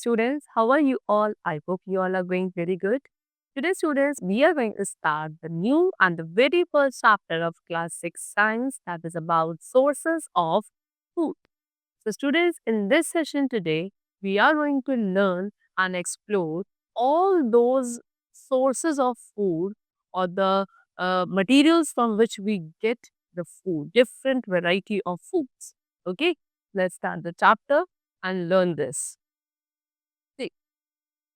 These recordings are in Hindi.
students. How are you all? I hope you all are going very good. Today, students, we are going to start the new and the very first chapter of Class 6 Science, that is about sources of food. So, students, in this session today, we are going to learn and explore all those sources of food or the materials from which we get the food, different variety of foods. Okay, let's start the chapter and learn this. See,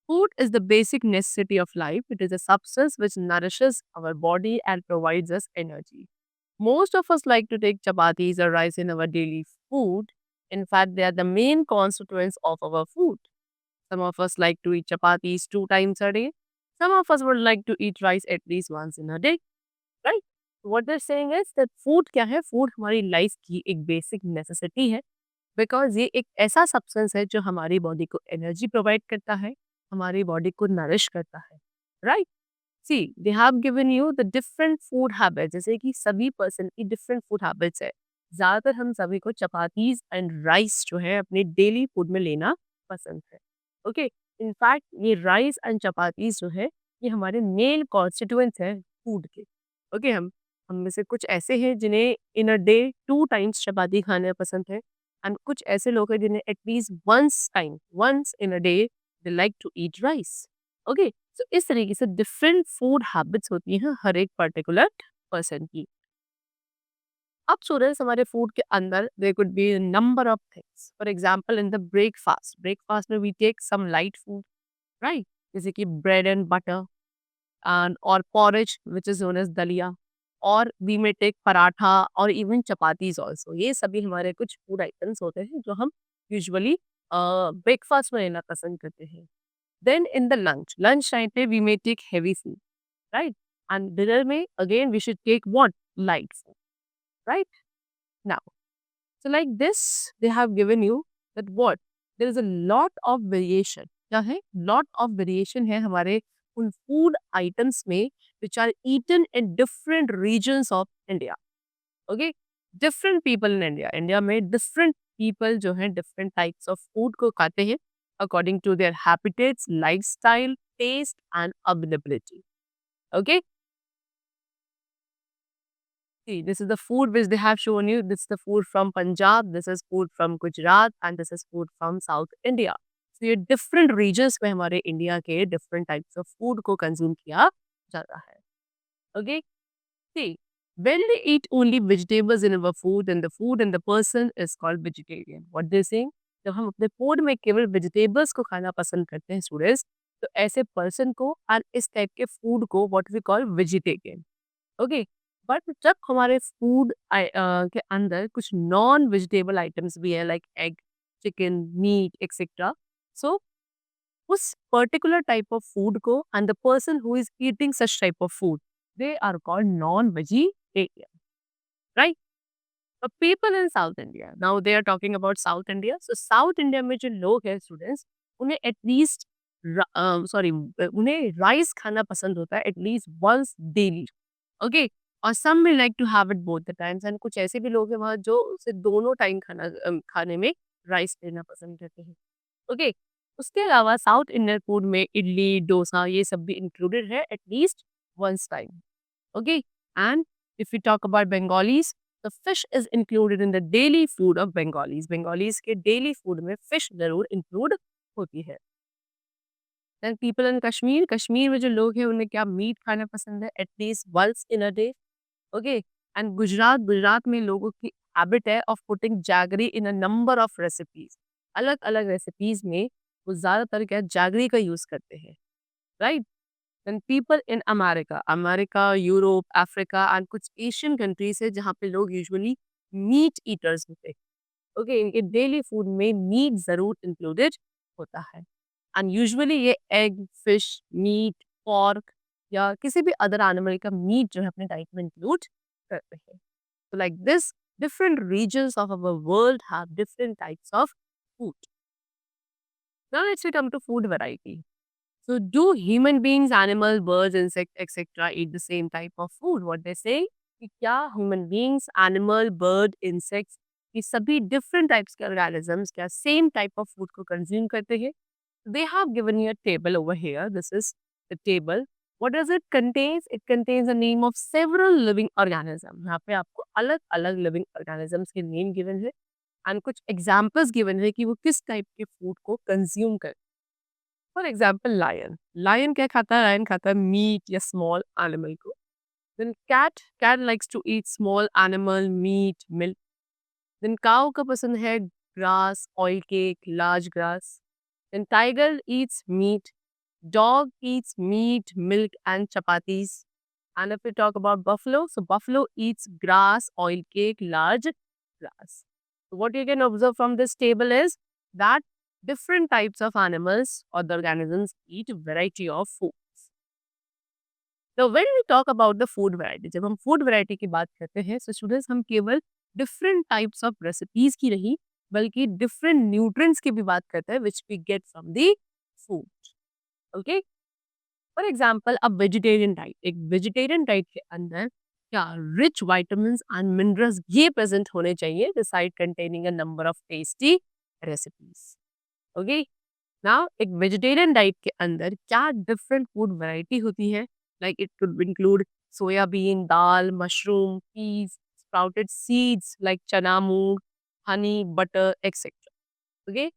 food is the basic necessity of life. It is a substance which nourishes our body and provides us energy. Most of us like to take chapatis or rice in our daily food. In fact, they are the main constituents of our food. Some of us like to eat chapatis 2 times a day. Some of us would like to eat rice at least once in a day, right? What they're saying is that food क्या है? Food हमारी लाइफ की एक बेसिक नेसेसिटी है बिकॉज़ ये एक ऐसा सब्सटेंस है जो हमारी बॉडी को एनर्जी प्रोवाइड करता है, हमारी बॉडी को नरिश करता है, right? See they have given you the different food habits जैसे कि सभी पर्सन की डिफरेंट फूड हैबिट्स है। ज़्यादातर हम सभी को चपातीज एंड राइस जो है अपने डेली फूड में लेना पसंद है। ओके, इनफैक्ट ये राइस एंड चपातीज जो है ये हमारे मेन कॉन्स्टिट्यूएंट्स हैं फूड के। ओके, हम में से कुछ ऐसे हैं जिन्हें इन अ डे 2 टाइम्स चपाती खाना पसंद है एंड कुछ ऐसे लोग हैं जिन्हें at least once in a day they like to eat rice. Okay, so इस तरीके से डिफरेंट फूड हैबिट्स होती हैं हर एक पर्टिकुलर पर्सन की। अब स्टूडेंट्स हमारे फूड के अंदर there could be number of things. For example in the breakfast में we take some light food, right? जैसे कि ब्रेड एंड बटर एंड और porridge which is known as dalia, और वी मे टेक पराठा और इवन चपातीज आल्सो। ये सभी हमारे कुछ फूड आइटम्स होते हैं जो हम यूजुअली ब्रेकफास्ट में लेना पसंद करते हैं। Then in the lunch time पे we may take heavy food, right? And dinner में again we should take what? Light food, right? Now, so like this, they have given you that what? There is a lot of variation. क्या है? Lot of variation है हमारे उन food items में which are eaten in different regions of India. Okay? Different people in India. India में different people जो हैं different types of food को खाते हैं according to their habitats, lifestyle, taste and availability. Okay? See, this is the food which they have shown you. This is the food from Punjab, this is food from Gujarat, and this is food from South India. So ये different regions में हमारे इंडिया के different types of food को consume किया जाता है. Okay? See, when they eat only vegetables in our food, and the food and the person is called vegetarian. What they saying? जब हम अपने फूड में केवल वेजिटेबल्स को खाना पसंद करते हैं स्टूडेंट्स, तो ऐसे पर्सन को और इस टाइप के फूड को what we call vegetarian. Okay, but जब हमारे फूड के अंदर कुछ नॉन वेजिटेबल आइटम्स भी है like egg, chicken, meat etcetera, so उस पर्टिकुलर टाइप ऑफ फूड को and the person who is eating such type of food they are called non vegetarian, right? People in South India, now they are talking about South India. So South India में जो लोग हैं स्टूडेंट्स, उन्हें एटलीस्ट सॉरी उन्हें राइस खाना पसंद होता है एटलीस्ट वंस डेली। ओके, और सम में like to have it both the times, and कुछ ऐसे भी लोग हैं वहाँ जो सिर्फ दोनों टाइम खाने में राइस लेना पसंद करते हैं। ओके, उसके अलावा साउथ इंडियन फूड में इडली, डोसा ये सब भी इंक्लूडेड है at least once time. Okay, and if you talk about Bengalis, the fish is included in the daily food of Bengalis. Bengalis के डेली फूड में फिश जरूर इंक्लूड होती है। Then people in Kashmir, Kashmir में जो लोग हैं उन्हें क्या मीट खाना पसंद है at least once in a day. Okay, and Gujarat में लोगों की हैबिट है of putting jaggery in a number of recipes. अलग अलग रेसिपीज में वो ज्यादातर क्या जैगरी का यूज करते हैं, right? And people in America, Europe, Africa and कुछ एशियन कंट्रीज है जहाँ पे लोग यूजुअली मीट ईटर्स होते हैं। ओके, इनके डेली फूड में मीट जरूर इंक्लूडेड होता है, एंड यूजुअली ये एग, फिश, मीट, पोर्क या किसी भी अदर एनिमल का मीट जो है अपने डाइट में इंक्लूड करते हैं। So like this, different regions of our world have different types of food. Now let's come to food variety. So do human beings, animal, birds, insect, etc. eat the same type of food? What they say कि क्या human beings, animal, bird, insects ये सभी different types के organisms क्या same type of food को consume करते हैं? They have given you a table over here. This is the table. What does it contains? It contains the name of several living organisms. यहाँ पे आपको अलग अलग living organisms के name given है and कुछ examples given है कि वो किस type के food को consume कर. For example, lion. Lion क्या खाता है? Lion खाता है meat या small animal को. Then cat likes to eat small animal, meat, milk. Then cow का पसंद है grass, oil cake, large grass. Then tiger eats meat. Dog eats meat, milk, and chapatis. And if we talk about buffalo, so buffalo eats grass, oil cake, large grass. So what you can observe from this table is that different types of animals or the organisms eat a variety of foods. So when we talk about the food variety, जब हम food variety की बात करते हैं, so students हम केवल different types of recipes की नहीं, बल्कि different nutrients की भी बात करते हैं, which we get from the food. Okay? For example अब वेजिटेरियन डाइट, एक वेजिटेरियन डाइट के अंदर क्या रिच वाइटामिन्स एंड मिनरल्स ये प्रेजेंट होने चाहिए decide containing a number of tasty recipes. Okay, now एक वेजिटेरियन डाइट के अंदर क्या डिफरेंट फूड वैरायटी होती है, like it could include soybean, dal, mushroom, peas, sprouted seeds like chana, moong, honey, butter etcetera. Okay,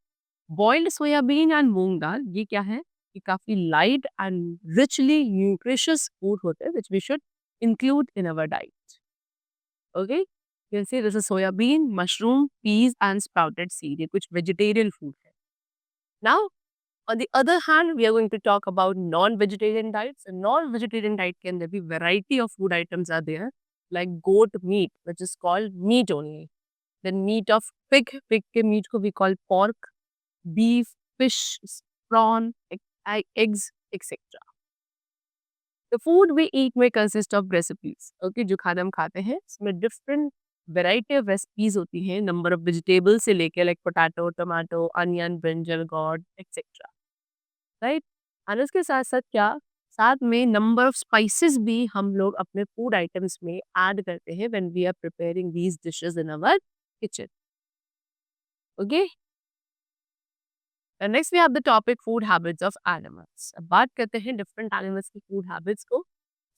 boiled soybean and moong dal ये क्या है, ये काफी light and richly nutritious food होते हैं which we should include in our diet. Okay, जैसे this is soybean, mushroom, peas and sprouted seed, ये कुछ वेजिटेरियन फूड है. Now on the other hand, we are going to talk about non-vegetarian diets. And non-vegetarian diet के अंदर भी variety of food items are there, like goat meat, which is called meat only. Then meat of pig, pig के meat को we call pork, beef, fish, prawn, eggs, etc. The food we eat may consist of recipes. Okay, जो खाना हम खाते हैं इसमें different variety of recipes होती हैं, number of vegetables से लेके like potato, tomato, onion, brinjal, gourd, etc. Right. और उसके साथ साथ क्या, साथ में नंबर ऑफ स्पाइसेस भी हम लोग अपने फूड आइटम्स में ऐड करते हैं when we are preparing these dishes in our kitchen. Okay, next we have the topic food habits of animals. अब बात करते हैं डिफरेंट एनिमल्स की फूड हैबिट्स को.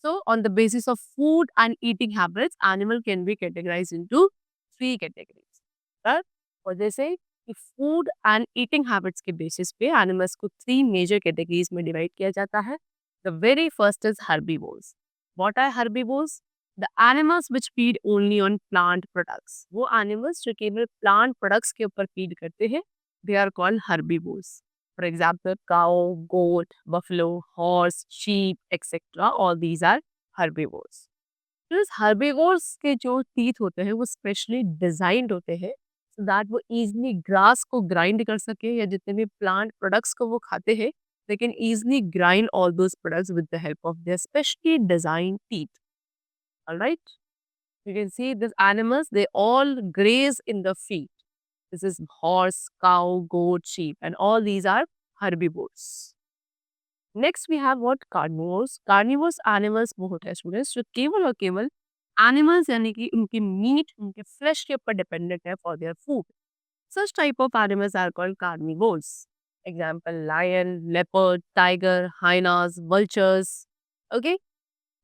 So on the basis of food and eating habits animal can be categorise into three categories. और जैसे कि फूड एंड ईटिंग हैबिट्स के बेसिस पे एनिमल्स को थ्री मेजर कैटेगरीज में डिवाइड किया जाता है. The very first is herbivores. What are herbivores? The animals which feed only on plant products. वो एनिमल्स जो केवल प्लांट प्रोडक्ट्स के ऊपर फीड करते हैं, they are called herbivores. For example, cow, goat, buffalo, horse, sheep, etc. All these are herbivores. तो इस herbivores के जो teeth होते हैं वो specially designed होते हैं so that वो easily grass को grind कर सके, या जितने भी plant products को वो खाते हैं they can easily grind all those products with the help of their specially designed teeth. Alright? You can see these animals, they all graze in the field. This is horse, cow, goat, sheep, and all these are herbivores. Next we have what? Carnivores. Carnivores animals वो होते हैं स्टूडेंट्स जो केवल और केवल animals यानी कि उनके मीट, उनके फ्लेश के ऊपर डिपेंडेंट है for their food. Such type of animals are called carnivores. Example: lion, leopard, tiger, hyenas, vultures. Okay.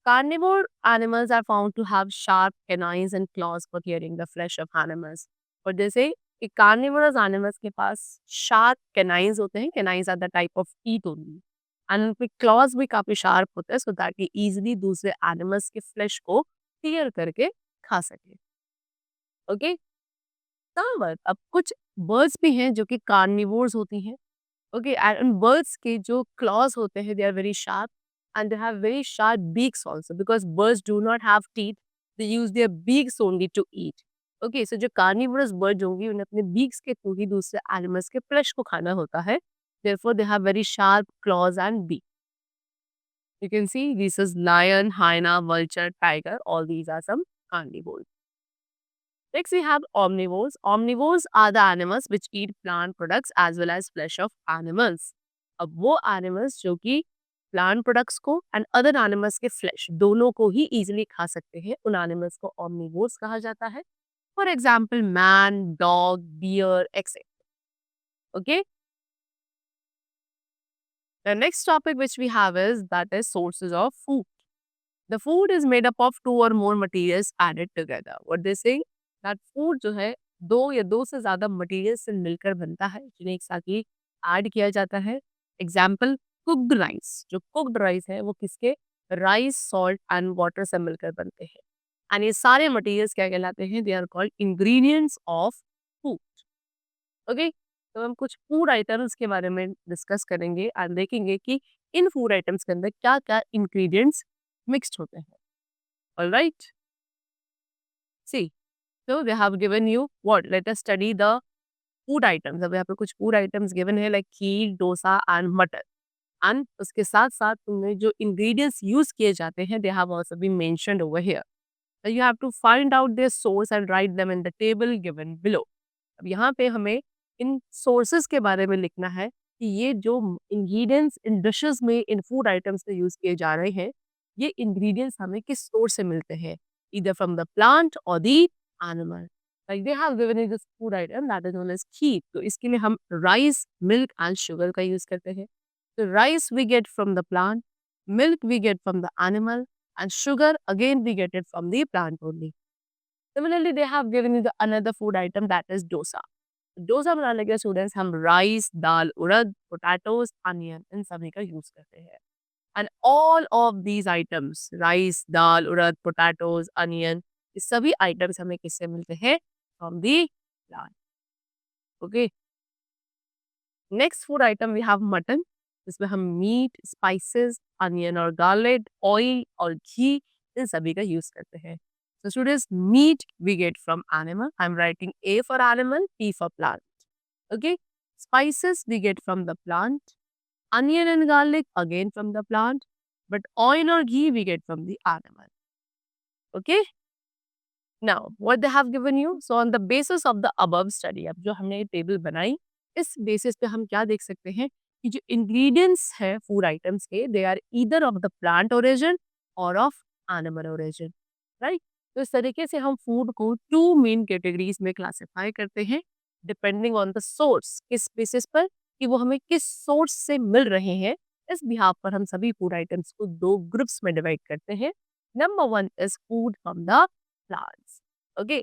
Carnivore animals are found to have sharp canines and claws for tearing the flesh of animals. और जैसे कि carnivorous animals के पास sharp canines होते हैं, canines are the type of teeth only. And उनके claws भी काफी sharp होते हैं so that ये easily दूसरे animals के flesh को tear करके खा सके. ओके, अब कुछ birds भी हैं जो कि carnivores होती हैं. ओके, एंड birds के जो claws होते हैं they are very sharp. And they have very sharp beaks also because birds do not have teeth. They use their beaks only to eat. Okay, so जो carnivorous birds होंगी उन्हें अपने beaks के थ्रू ही दूसरे animals के flesh को खाना होता है. Therefore, they have very sharp claws and beak. You can see this is lion, hyena, vulture, tiger. All these are some carnivores. Next, we have omnivores. Omnivores are the animals which eat plant products as well as flesh of animals. अब वो animals जो कि प्लांट प्रोडक्ट्स को एंड अदर एनिमल्स के फ्लैश दोनों को ही इजीली खा सकते हैं, उन एनिमल्स को ऑमनिवोर्स कहा जाता है. For example man, dog, bear etcetera. Okay, The next topic which we have is that is sources of food. The food is made up of two or more materials added together. What they say that food जो है दो या दो से ज्यादा मटेरियल से मिलकर बनता है जिन्हें एक साथ ही ऐड किया जाता है. Example cooked rice. जो कुक्ड राइस है वो किसके राइस सॉल्ट एंड वाटर से मिलकर बनते हैं. एंड ये सारे मटेरियल्स क्या कहलाते हैं? They are called ingredients of food. Okay, तो हम कुछ फूड आइटम्स के बारे में डिस्कस करेंगे एंड देखेंगे कि इन फूड आइटम्स के अंदर क्या क्या इंग्रेडिएंट्स मिक्स्ड होते हैं. Alright, see, so they have given you what? Let us study the food items. अब यहाँ पे कुछ food items given है like खीर, डोसा and मटर. And उसके साथ साथ तुमने जो ingredients use किए जाते हैं they have also been mentioned over here. So you have to find out their source and write them in the table given below. अब यहाँ पे हमें इन sources के बारे में लिखना है कि ये जो ingredients इन dishes में इन food items में use किए जा रहे हैं ये ingredients हमें किस source से मिलते हैं, either from the plant or the animal. Like they have given us this food item that is known as kheer. तो इसके लिए हम rice, milk and sugar का use करते हैं. So rice we get from the plant, milk we get from the animal and sugar again we get it from the plant only. Similarly, they have given you the another food item that is dosa. Dosa बनाने के स्टूडेंट्स हम राइस, दाल, उड़द, पोटैटोज, अनियन इन सभी का यूज करते हैं. And all of these items rice, dal, urad, potatoes, onion ये सभी आइटम्स हमें किससे मिलते हैं? From the plant. Okay, next food item we have mutton. इसमें हम मीट, स्पाइसेस, अनियन और गार्लिक, ऑयल और घी इन सभी का यूज करते हैं. So students, meat we get from animal. I'm writing A for animal, P for plant. Okay. Spices we get from the plant. Onion and garlic again from the plant. But oil or ghee we get from the animal. Okay. Now, what they have given you? So on the basis of the above study, अब जो हमने ये टेबल बनाई, इस बेसिस पे हम क्या देख सकते हैं कि जो इंग्रेडिएंट्स है फूड आइटम्स के, they are either of the plant origin और ऑफ एनिमल ओरिजिन. राइट. तो इस तरीके से हम फूड को टू मेन कैटेगरीज में क्लासिफाई करते हैं डिपेंडिंग ऑन द सोर्स. किस बेसिस पर कि वो हमें किस सोर्स से मिल रहे हैं, इस बिहाफ पर हम सभी फूड आइटम्स को दो ग्रुप्स में डिवाइड करते हैं. Number one is food from the plants. Okay,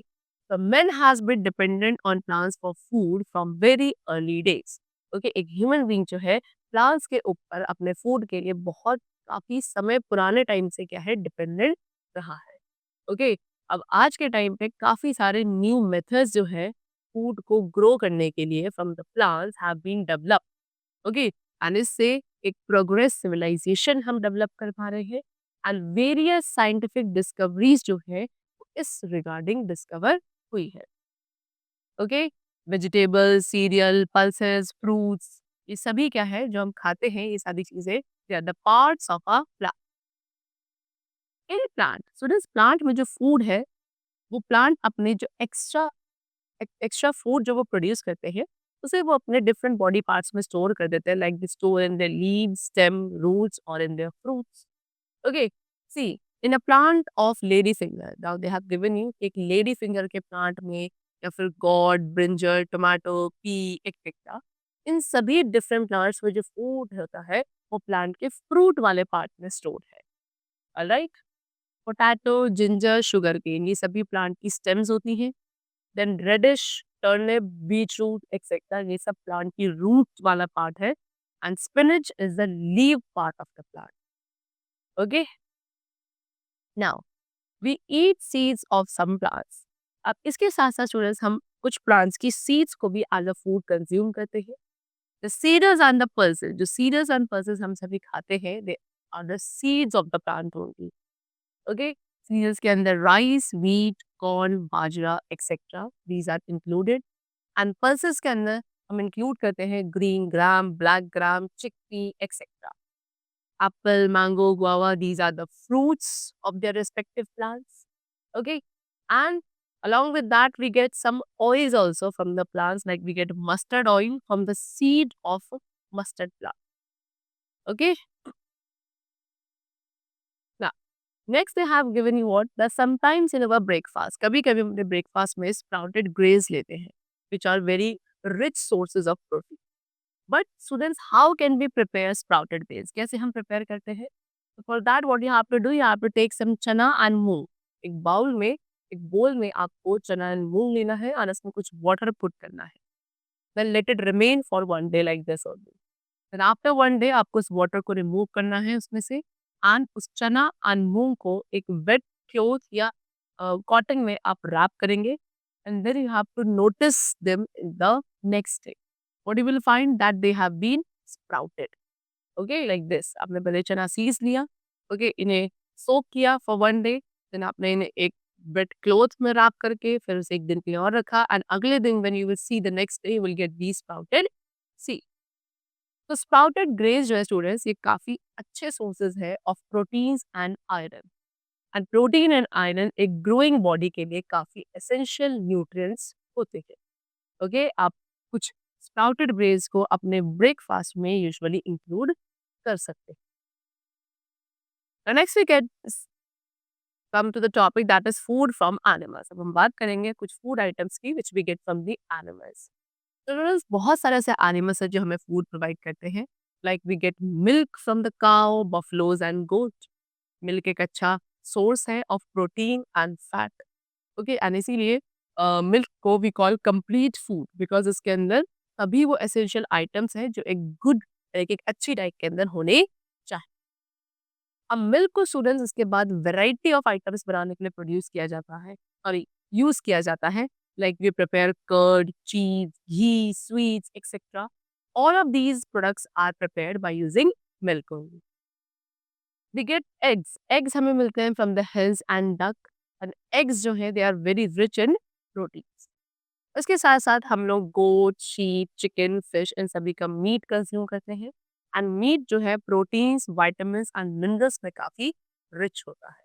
so man has been dependent on plants for food from very early days. Okay, एक human being जो है plants के ऊपर अपने food के लिए बहुत काफी समय पुराने टाइम से क्या है डिपेंडेंट रहा है. ओके, अब आज के टाइम पे काफी सारे न्यू मेथड्स जो है फूड को ग्रो करने के लिए from the plants have been develop. Okay, and इससे एक प्रोग्रेस सिविलाइजेशन हम डेवलप कर पा रहे हैं एंड वेरियस साइंटिफिक डिस्कवरीज जो है इस रिगार्डिंग डिस्कवर हुई है. Okay, vegetables, serial, pulses, fruits ये सभी क्या है जो हम खाते हैं, ये सारी चीजें they are the parts of a plant. In plant so this plant में जो फूड है वो प्लांट अपने जो एक्स्ट्रा फूड जो वो प्रोड्यूस करते हैं उसे वो अपने डिफरेंट बॉडी पार्ट्स में स्टोर कर देते हैं like they store in their leaves, stem, roots और in their fruits. Okay, see in a plant of lady finger, now they have given you एक लेडी फिंगर के प्लांट में या फिर gourd, brinjal, tomato, pea etcetera, इन सभी डिफरेंट प्लांट्स में जो फूड होता है वो प्लांट के फ्रूट वाले पार्ट में स्टोर है. Alright, potato, ginger, sugar cane ये सभी प्लांट की स्टेम्स होती हैं. Then radish, turnip, beet root etcetera ये सब प्लांट की रूट वाला पार्ट है. And spinach is the leave part of the plant. Okay, now we eat seeds of some plants. अब इसके साथ साथ स्टूडेंट्स हम कुछ प्लांट्स की सीड्स को भी एज अ फूड कंज्यूम करते हैं. The seeders and the pulses, जो सीडर्स एंड पल्सेस हम सभी खाते हैं they are the seeds of the plant only. Okay, cereals के अंदर rice, wheat, corn, bajra etcetera these are included. And pulses के अंदर हम इंक्लूड करते हैं green gram, black gram, chickpea etcetera. Apple, mango, guava these are the fruits of their respective plants. Okay, and along with that we get some oils also from the plants, like we get mustard oil from the seed of mustard plant. Okay, now next they have given you what that sometimes in our breakfast कभी कभी हम अपने breakfast में sprouted grains लेते हैं which are very rich sources of protein. But students, how can we prepare sprouted base? कैसे हम prepare करते हैं? So for that, what you have to do, you have to take some chana and moong. एक बाउल में, एक बोल में आपको चना एंड मूंग लेना है और उसमें कुछ वाटर पुट करना है. Then let it remain for 1 day like this only. Then after 1 day आपको उस वाटर को रिमूव करना है उसमें से एंड उस चना एंड मूंग को एक वेट क्लॉथ या कॉटन में आप रैप करेंगे and then you have to notice them in the next day. What you will find that they have been sprouted. Okay, like this. आपने पहले चना सीज लिया, okay, इन्हें सोक किया for 1 day, then आपने इन्हें एक वेट क्लॉथ में रैप करके फिर उसे एक दिन के लिए और रखा एंड अगले दिन when you will see the next day you will get these sprouted seeds. तो स्प्राउटेड ग्रेन्स जो है स्टूडेंट्स ये काफ़ी अच्छे सोर्सेज है of proteins and iron. And protein and iron एक ग्रोइंग बॉडी के लिए काफ़ी एसेंशियल न्यूट्रिएंट्स होते हैं. ओके, आप कुछ स्प्राउटेड ग्रेन्स को अपने ब्रेकफास्ट में यूजुअली इंक्लूड कर सकते हैं. Next we get come to the topic that is food from animals. अब हम बात करेंगे कुछ फूड आइटम्स की which we get from the animals. तो बहुत सारे ऐसे एनिमल्स हैं जो हमें फूड प्रोवाइड करते हैं. Like we get milk from the cow, buffaloes and goat. Milk एक अच्छा सोर्स है of protein and fat. Okay, and इसीलिए मिल्क को we call complete food because इसके अंदर सभी वो एसेंशियल आइटम्स हैं जो एक गुड एक अच्छी डाइट के अंदर होने चाहिए. अब मिल्क को स्टूडेंट्स इसके बाद वैरायटी ऑफ आइटम्स बनाने के लिए प्रोड्यूस किया जाता है, सॉरी यूज किया जाता है. Like we prepare curd, cheese, ghee, sweets, etc. All of these products are prepared by using milk only. We get eggs. Eggs हमें मिलते हैं from the hens and duck. And eggs जो है they are very rich in proteins. उसके साथ साथ हम लोग गोट, शीप, चिकन, फिश इन सभी का मीट कंज्यूम करते हैं. एंड मीट जो है प्रोटीन्स, वाइटामिन्स एंड मिनरल्स में काफ़ी रिच होता है.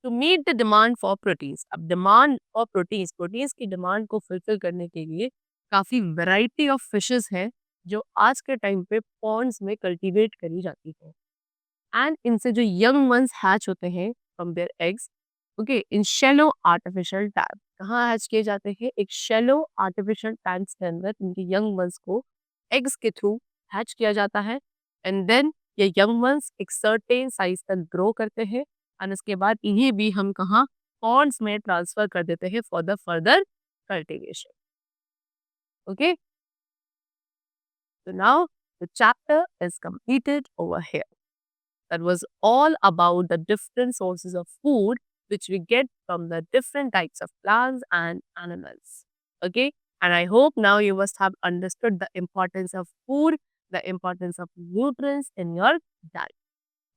To meet the demand for proteins. अब डिमांड फॉर प्रोटीन्स की डिमांड को फुलफिल करने के लिए काफ़ी वैरायटी ऑफ फिशेस हैं जो आज के टाइम पे पॉन्ड्स में कल्टीवेट करी जाती है. एंड इनसे जो यंग वंस हैच होते हैं from their eggs, okay, in shallow artificial tank. कहाँ हैच किए जाते हैं? एक शैलो आर्टिफिशियल टैंक्स के अंदर इनके यंग वंस को एग्स के थ्रू हैच किया जाता है. एंड देन ये यंग वंस एक सर्टेन साइज तक ग्रो करते हैं एंड उसके बाद इन्हें भी हम कहाँ पॉन्ड्स में ट्रांसफर कर देते हैं for the further cultivation. Okay, so now the chapter is completed over here. That was all about the different sources of food which we get from the different types of plants and animals. Okay, and I hope now you must have understood the importance of food, the importance of nutrients in your diet.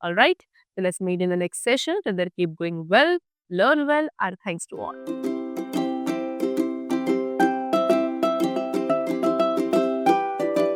All right, so let's meet in the next session. Till then, keep going well, learn well, and thanks to all.